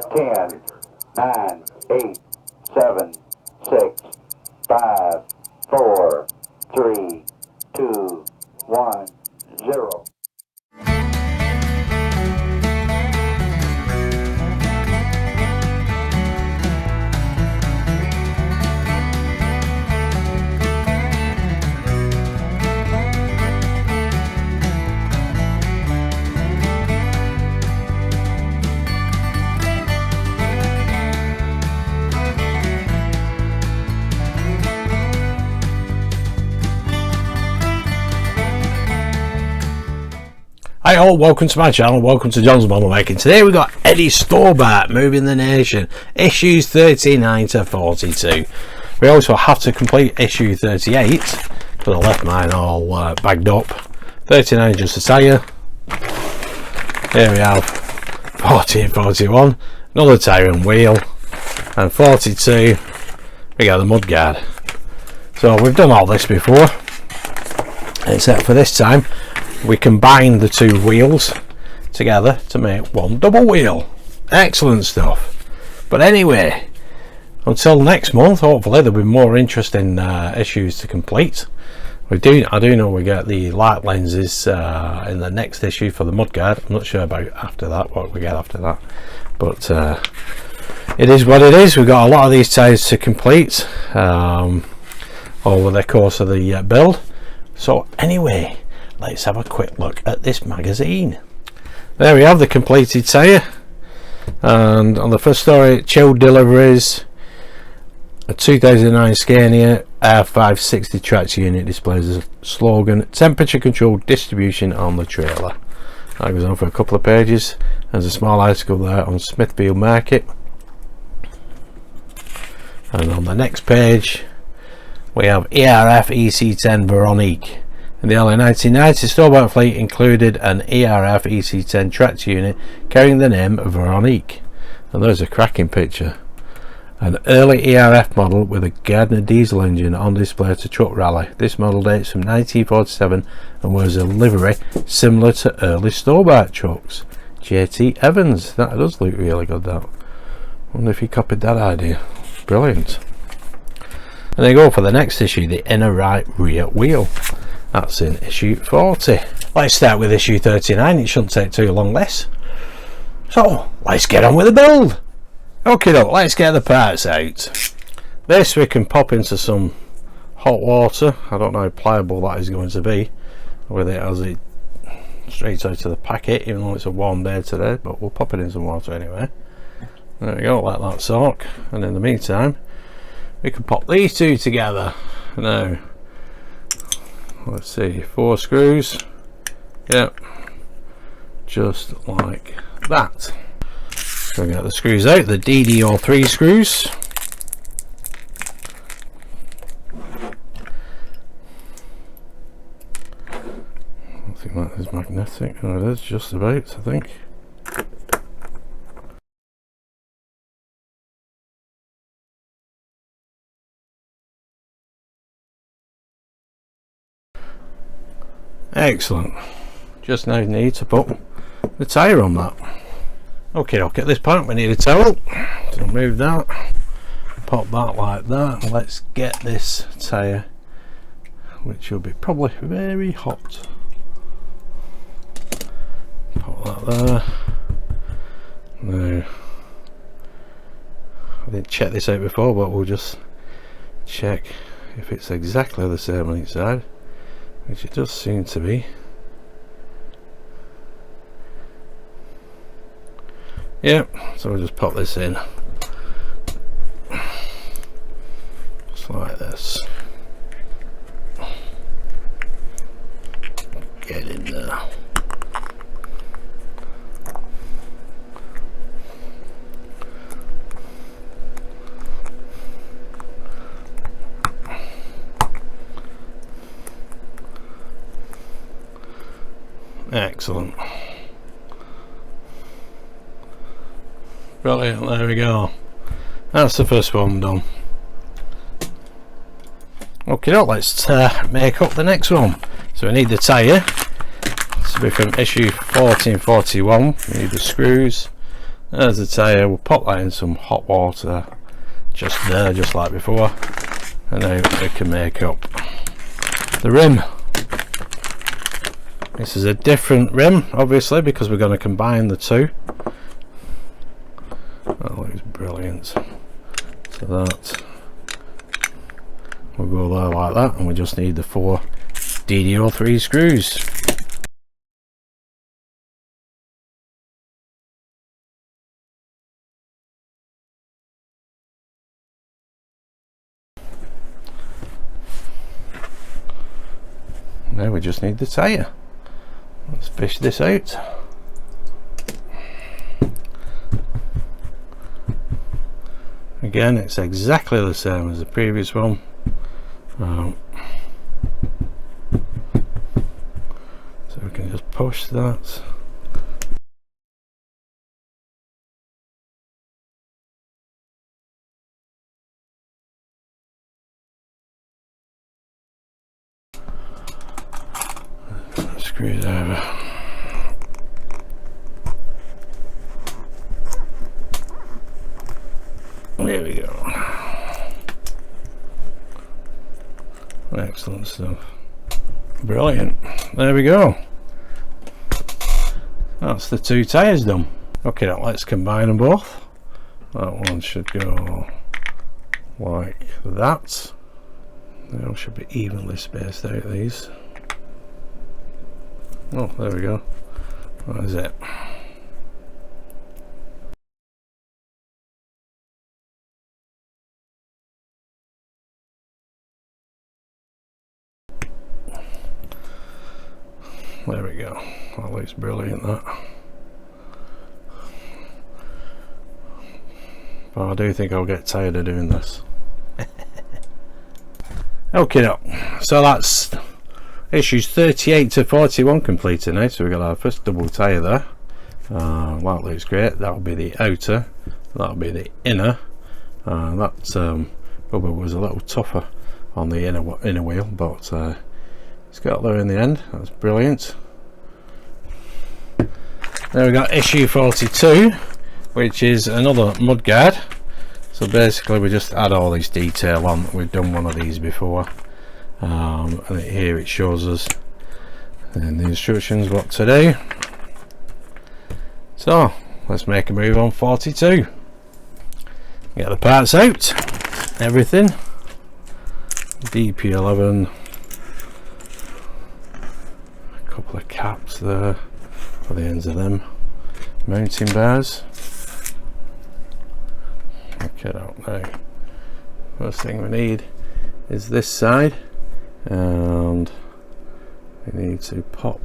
10, 9, 8, 7, 6, 5, 4, 3, 2, 1, 0. Hi all, welcome to my channel, welcome to John's Model Making. Today we've got Eddie Stobart, Moving the Nation, issues 39 to 42. We also have to complete issue 38, because I left mine all bagged up. 39 just a tyre. Here we have 40 and 41, another tyre and wheel, and 42 we got the mudguard. So we've done all this before, except for this time we combine the two wheels together to make one double wheel. Excellent stuff. But anyway, until next month, hopefully there'll be more interesting issues to complete. I do know we get the light lenses in the next issue for the mudguard. I'm not sure about after that, what we get after that, but it is what it is. We've got a lot of these tyres to complete over the course of the build. So anyway, let's have a quick look at this magazine. There we have the completed tyre, and on the first story, chilled deliveries, a 2009 Scania R560 tracks unit displays a slogan, temperature controlled distribution on the trailer. That goes on for a couple of pages. There's a small article there on Smithfield Market, and on the next page we have ERF EC10 Veronique. In the early 1990s, Stobart fleet included an ERF EC10 tractor unit carrying the name Veronique. And there's a cracking picture. An early ERF model with a Gardner diesel engine on display at a truck rally. This model dates from 1947 and wears a livery similar to early Stobart trucks. JT Evans. That does look really good, that. Wonder if he copied that idea. Brilliant. And they go for the next issue, the inner right rear wheel. That's in issue 40. Let's start with issue 39. It shouldn't take too long, this. So let's get on with the build. Okay, let's get the parts out. This we can pop into some hot water. I don't know how pliable that is going to be with it as it straight out of the packet, even though it's a warm day today, but we'll pop it in some water anyway. There we go, let that soak, and in the meantime we can pop these two together. Now let's see, 4 screws, yep, just like that. So we get the screws out, the DDR3 screws. I think that is magnetic. No, it is just about, I think. Excellent. Just now need to put the tyre on that. Okay, at this point we need a towel. So move that, pop that like that, and let's get this tyre, which will be probably very hot. Pop that there. Now, I didn't check this out before, but we'll just check if it's exactly the same on each side, which it does seem to be. Yep, so we'll just pop this in just like this. Get in there. Excellent. Brilliant, there we go. That's the first one done. Okay, now let's make up the next one. So we need the tyre. This will be from issue 1441. We need the screws, There's the tyre. We'll pop that in some hot water just there, just like before, and now we can make up the rim. This is a different rim, obviously, because we're going to combine the two. That looks brilliant. So that will go there like that, and we just need the 4 DD03 screws. Now we just need the tyre. Let's fish this out. Again, it's exactly the same as the previous one. So we can just push that. Screws over. There we go. Excellent stuff. Brilliant. There we go. That's the 2 tyres done. Okay, now let's combine them both. That one should go like that. They all should be evenly spaced out, these. Oh, there we go. That is it. There we go. That looks brilliant, that. But I do think I'll get tired of doing this. Okay, so that's issues 38 to 41 completed now. So we've got our first double tyre there. That looks great. That'll be the outer, that'll be the inner. That rubber was a little tougher on the inner wheel, but it's got there in the end. That's brilliant. Then we got issue 42, which is another mudguard. So basically we just add all this detail on. We've done one of these before, and here it shows us in the instructions what to do. So let's make a move on 42. Get the parts out, everything. DP11, a couple of caps there for the ends of them, mounting bars. Okay, now first thing we need is this side, and we need to pop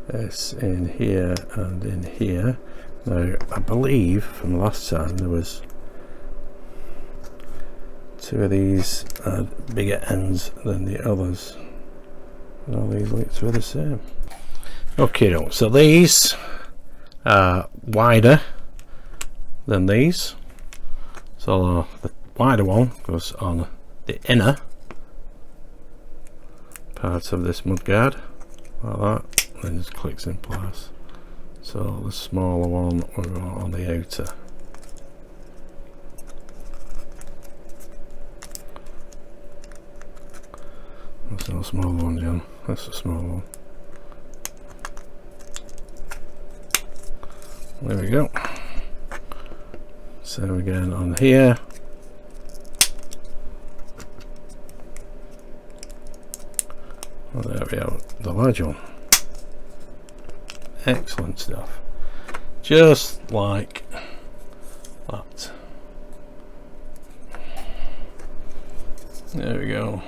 this in here and in here. Now I believe from last time there was 2 of these had bigger ends than the others, and all these look to be the same. Okay, so these are wider than these, so the wider one goes on the inner part of this mudguard like that, and just clicks in place. So the smaller one will go on the outer. That's not a small one, John. That's a small one. There we go. So again on here. Well, there we have the large one. Excellent stuff. Just like that. There we go.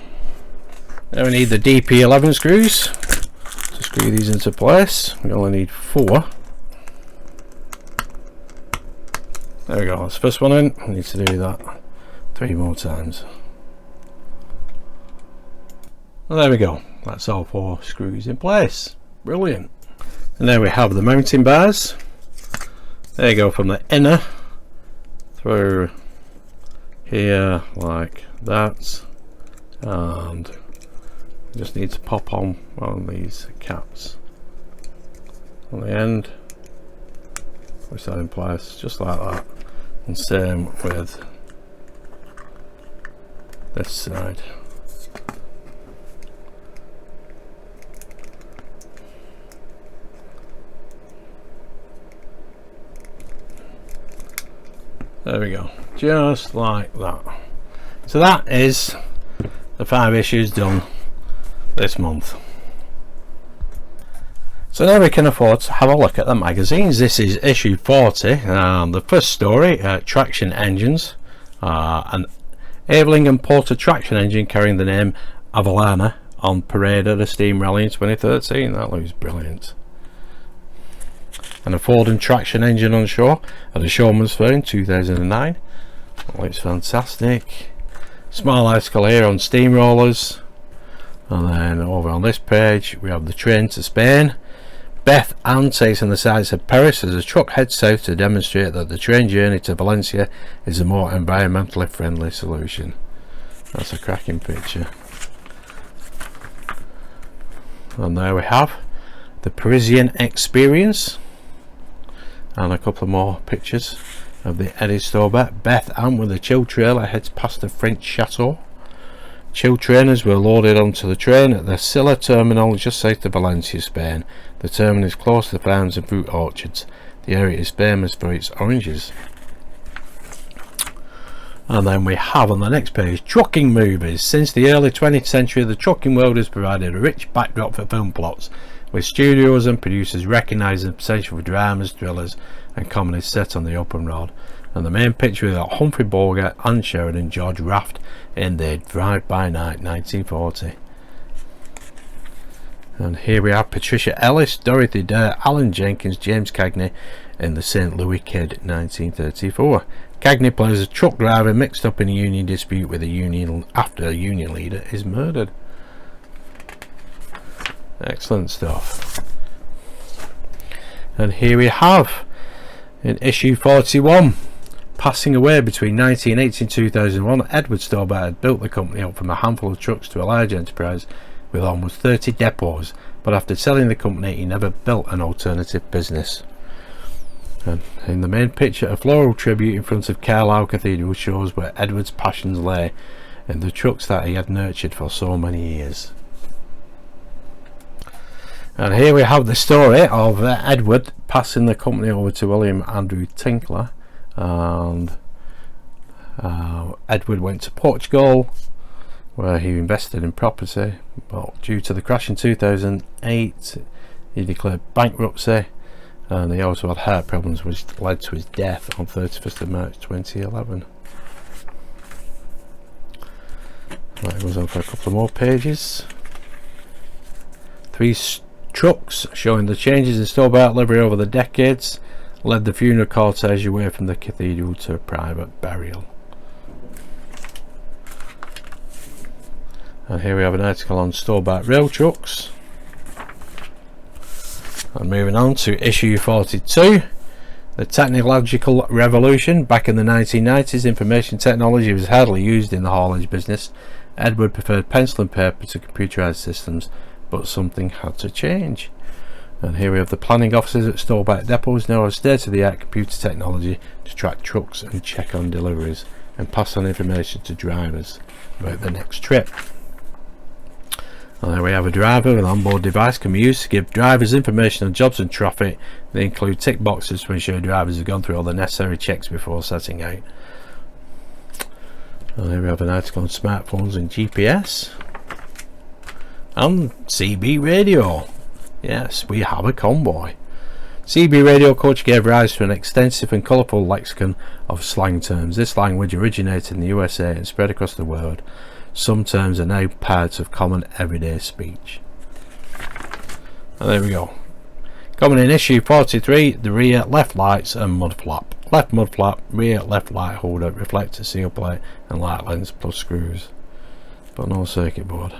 Now we need the DP11 screws to screw these into place. We only need 4. There we go, that's the first one in. I need to do that 3 more times. Well, there we go, that's all 4 screws in place. Brilliant. And there we have the mounting bars. There you go, from the inner through here like that, and just need to pop on one of these caps on the end push that in place just like that, and same with this side. There we go, just like that. So that is the 5 issues done this month. So now we can afford to have a look at the magazines. This is issue 40. The first story, traction engines. An Eveling and Porter traction engine carrying the name Avalana on parade at a steam rally in 2013. That looks brilliant. And a Ford and traction engine on shore at a Showman's Fair in 2009. That looks fantastic. Small article here on steamrollers. And then over on this page we have the train to Spain. Beth Ann takes on the sights of Paris as a truck heads south to demonstrate that the train journey to Valencia is a more environmentally friendly solution. That's a cracking picture. And there we have the Parisian Experience, and a couple of more pictures of the Eddie Stobart. Beth Ann with a chill trailer heads past the French chateau. Chill trainers were loaded onto the train at the Silla terminal just south of Valencia, Spain. The terminal is close to farms and fruit orchards. The area is famous for its oranges. And then we have on the next page trucking movies. Since the early 20th century, the trucking world has provided a rich backdrop for film plots, with studios and producers recognising the potential for dramas, thrillers and comedies set on the open road. And the main picture is of Humphrey Bogart, Anne Sheridan, George Raft in the Drive-By Night 1940. And here we have Patricia Ellis, Dorothy Dare, Alan Jenkins, James Cagney in the St. Louis Kid 1934. Cagney plays a truck driver mixed up in a union dispute with a union after a union leader is murdered. Excellent stuff. And here we have in issue 41, passing away between 1980 and 2001, Edward Stobart had built the company up from a handful of trucks to a large enterprise with almost 30 depots, but after selling the company he never built an alternative business. And in the main picture, a floral tribute in front of Carlisle Cathedral shows where Edward's passions lay in the trucks that he had nurtured for so many years. And here we have the story of Edward passing the company over to William Andrew Tinkler. And Edward went to Portugal where he invested in property, but due to the crash in 2008 he declared bankruptcy, and he also had heart problems which led to his death on 31st of March 2011. Right, it goes on for a couple of more pages. 3 trucks showing the changes in Stobart livery over the decades led the funeral cortege away from the cathedral to a private burial. And here we have an article on Stobart rail trucks. And moving on to issue 42, the technological revolution. Back in the 1990s, information technology was hardly used in the haulage business. Edward preferred pencil and paper to computerized systems, but something had to change. And here we have the planning offices at Stobart depots now have state-of-the-art computer technology to track trucks and check on deliveries and pass on information to drivers about the next trip. And there we have a driver with an onboard device can be used to give drivers information on jobs and traffic. They include tick boxes to ensure drivers have gone through all the necessary checks before setting out. And here we have an article on smartphones and GPS and CB radio. Yes, we have a convoy. CB radio culture gave rise to an extensive and colourful lexicon of slang terms. This language originated in the USA and spread across the world. Some terms are now parts of common everyday speech. And there we go. Coming in issue 43, the rear left lights and mud flap. Left mud flap, rear left light holder, reflector, seal plate and light lens plus screws. But no circuit board.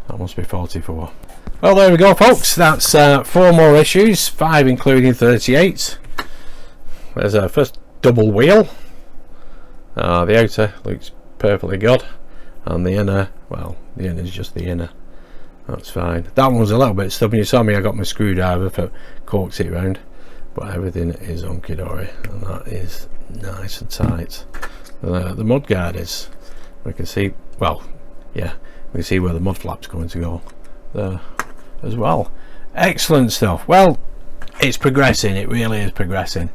That must be 44. Well, there we go folks, that's 4 more issues, 5 including 38. There's our first double wheel. The outer looks perfectly good, and the inner, well, the inner is just the inner. That's fine. That one's a little bit stubborn. You saw me, I got my screwdriver for coaxed it round. but everything is hunky-dory, and that is nice and tight. The mud guard is, we can see, well, yeah, we can see where the mud flap's going to go there as well. Excellent stuff. Well, it's progressing, it really is progressing.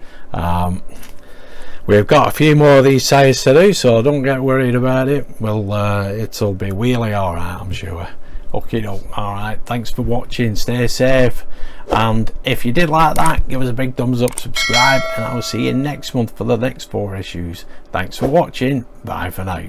We've got a few more of these tyres to do, so don't get worried about it. Well, it'll be really alright, I'm sure. Okay, alright, thanks for watching, stay safe, and if you did like that, give us a big thumbs up, subscribe, and I will see you next month for the next 4 issues. Thanks for watching, bye for now.